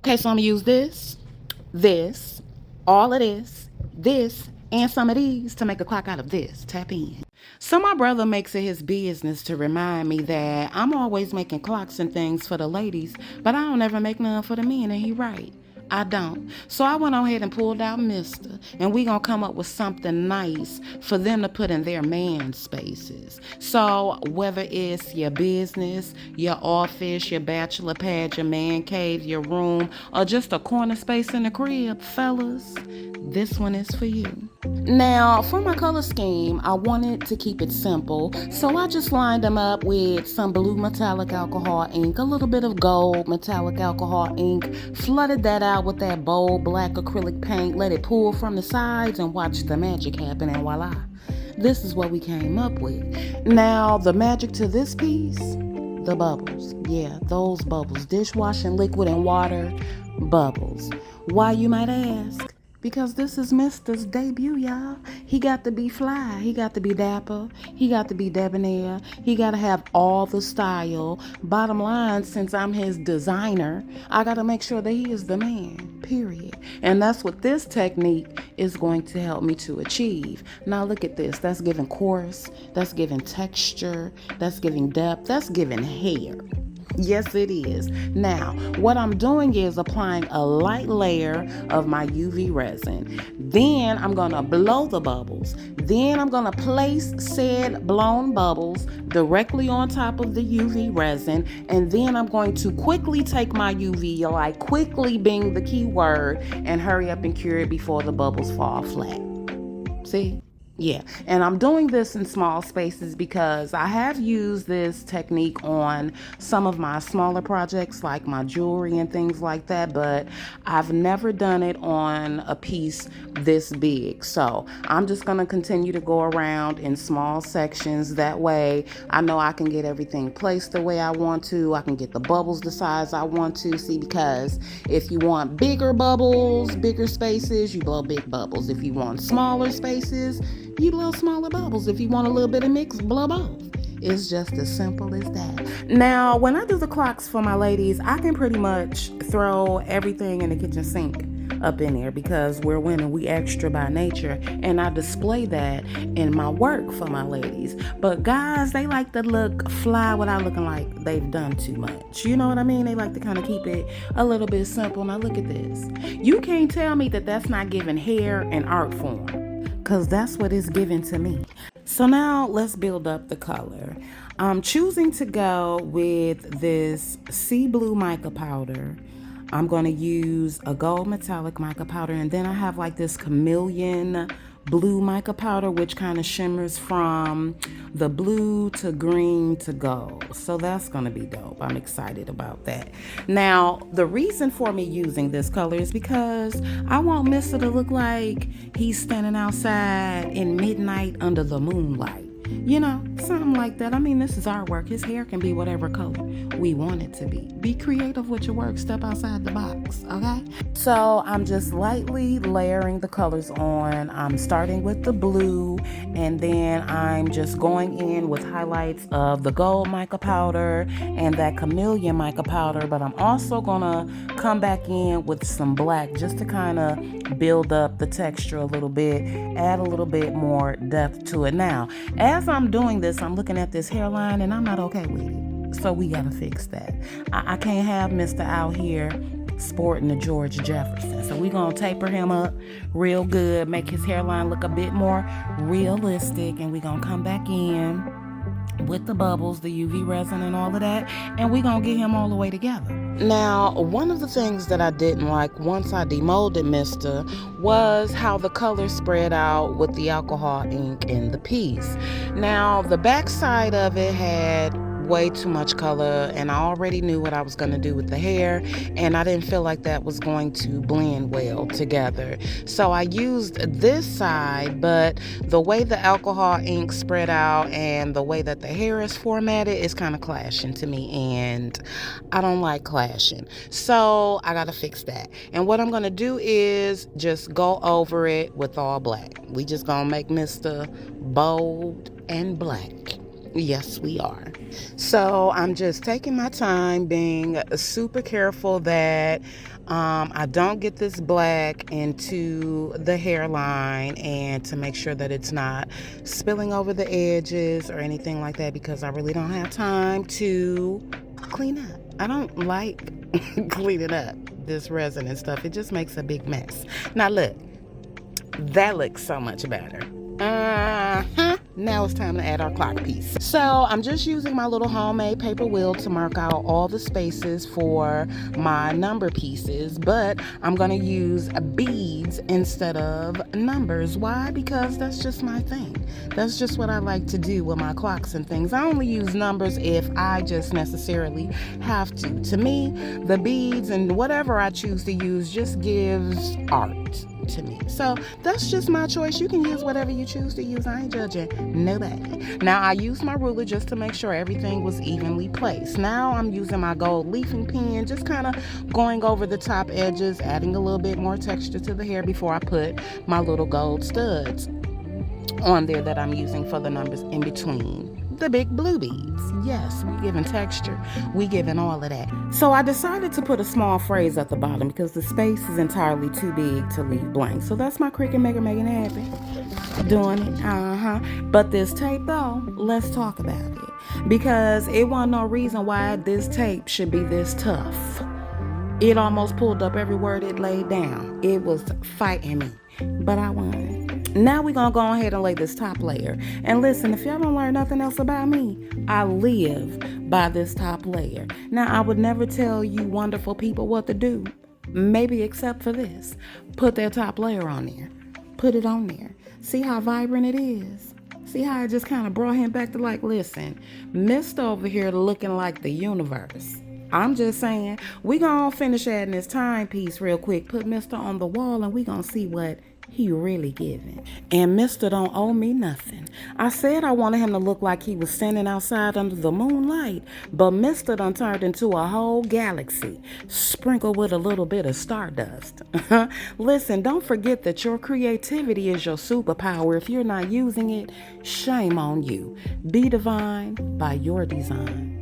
Okay, so I'm gonna use this, all of this, and some of these to make a clock out of this. Tap in. So my brother makes it his business to remind me that I'm always making clocks and things for the ladies, but I don't ever make none for the men, and he right. I don't. So I went on ahead and pulled out Mister, and we gonna come up with something nice for them to put in their man spaces. So whether it's your business, your office, your bachelor pad, your man cave, your room, or just a corner space in the crib, fellas, this one is for you. Now, for my color scheme, I wanted to keep it simple, so I just lined them up with some blue metallic alcohol ink, a little bit of gold metallic alcohol ink, flooded that out with that bold black acrylic paint, let it pull from the sides, and watch the magic happen, and voila. This is what we came up with. Now, the magic to this piece, the bubbles. Yeah, those bubbles. Dishwashing liquid and water bubbles. Why, you might ask? Because this is Mister's debut, y'all. He got to be fly. He got to be dapper. He got to be debonair. He got to have all the style. Bottom line, since I'm his designer, I got to make sure that he is the man, period. And that's what this technique is going to help me to achieve. Now look at this. That's giving coarse. That's giving texture. That's giving depth. That's giving hair. Yes, it is. Now, what I'm doing is applying a light layer of my UV resin. Then I'm going to blow the bubbles. Then I'm going to place said blown bubbles directly on top of the UV resin. And then I'm going to quickly take my UV, like quickly being the key word, and hurry up and cure it before the bubbles fall flat. See? Yeah, and I'm doing this in small spaces because I have used this technique on some of my smaller projects like my jewelry and things like that, but I've never done it on a piece this big. So I'm just going to continue to go around in small sections. That way I know I can get everything placed the way I want to. I can get the bubbles the size I want to. See, because if you want bigger bubbles, bigger spaces, you blow big bubbles. If you want smaller spaces, you blow smaller bubbles. If you want a little bit of mix, blow both. It's just as simple as that. Now, when I do the clocks for my ladies, I can pretty much throw everything in the kitchen sink up in there because we're women, we extra by nature, and I display that in my work for my ladies. But guys, they like to look fly without looking like they've done too much. You know what I mean? They like to kind of keep it a little bit simple. Now look at this. You can't tell me that that's not giving hair and art form, because that's what it's given to me. So now let's build up the color. I'm choosing to go with this sea blue mica powder. I'm going to use a gold metallic mica powder, and then I have like this chameleon blue mica powder, which kind of shimmers from the blue to green to gold. So that's going to be dope. I'm excited about that. Now, the reason for me using this color is because I want Mister to look like he's standing outside in midnight under the moonlight. You know, something like that. I mean, this is our work. His hair can be whatever color we want it to be. Be creative with your work. Step outside the box, okay? So I'm just lightly layering the colors on. I'm starting with the blue, and then I'm just going in with highlights of the gold mica powder and that chameleon mica powder, but I'm also gonna come back in with some black just to kind of build up the texture a little bit, add a little bit more depth to it. Now, as I'm doing this, I'm looking at this hairline and I'm not okay with it. So we gotta fix that. I can't have Mr. out here sporting the George Jefferson. So we're gonna taper him up real good, make his hairline look a bit more realistic, and we're gonna come back in with the bubbles, the UV resin and all of that, and we're gonna get him all the way together. Now, one of the things that I didn't like once I demolded Mister was how the color spread out with the alcohol ink in the piece. Now, the back side of it had way too much color, and I already knew what I was going to do with the hair, and I didn't feel like that was going to blend well together. So I used this side, but the way the alcohol ink spread out and the way that the hair is formatted is kind of clashing to me, and I don't like clashing. So I got to fix that. And what I'm going to do is just go over it with all black. We just going to make Mr. bold and black. Yes, we are. So I'm just taking my time, being super careful that I don't get this black into the hairline, and to make sure that it's not spilling over the edges or anything like that, because I really don't have time to clean up. I don't like cleaning up this resin and stuff. It just makes a big mess. Now look, that looks so much better. Now it's time to add our clock piece. So I'm just using my little homemade paper wheel to mark out all the spaces for my number pieces, but I'm gonna use beads instead of numbers. Why? Because that's just my thing. That's just what I like to do with my clocks and things. I only use numbers if I just necessarily have to. To me, the beads and whatever I choose to use just gives art to me. So that's just my choice. You can use whatever you choose to use. I ain't judging nobody. Now I used my ruler just to make sure everything was evenly placed. Now I'm using my gold leafing pen, just kind of going over the top edges, adding a little bit more texture to the hair before I put my little gold studs on there that I'm using for the numbers in between the big blue beads. Yes, we giving texture, we giving all of that. So I decided to put a small phrase at the bottom because the space is entirely too big to leave blank. So that's my Cricut Maker making it happen. Doing it, But this tape though, let's talk about it, because it wasn't no reason why this tape should be this tough. It almost pulled up every word it laid down. It was fighting me, but I won. Now we're going to go ahead and lay this top layer. And listen, if y'all don't learn nothing else about me, I live by this top layer. Now, I would never tell you wonderful people what to do, maybe except for this. Put that top layer on there. Put it on there. See how vibrant it is? See how I just kind of brought him back to like, listen, Mr. over here looking like the universe. I'm just saying, we gonna finish adding this timepiece real quick, put Mr. on the wall, and we gonna see what he really giving. And Mr. don't owe me nothing. I said I wanted him to look like he was standing outside under the moonlight, but Mr. done turned into a whole galaxy, sprinkled with a little bit of stardust. Listen, don't forget that your creativity is your superpower. If you're not using it, shame on you. Be divine by your design.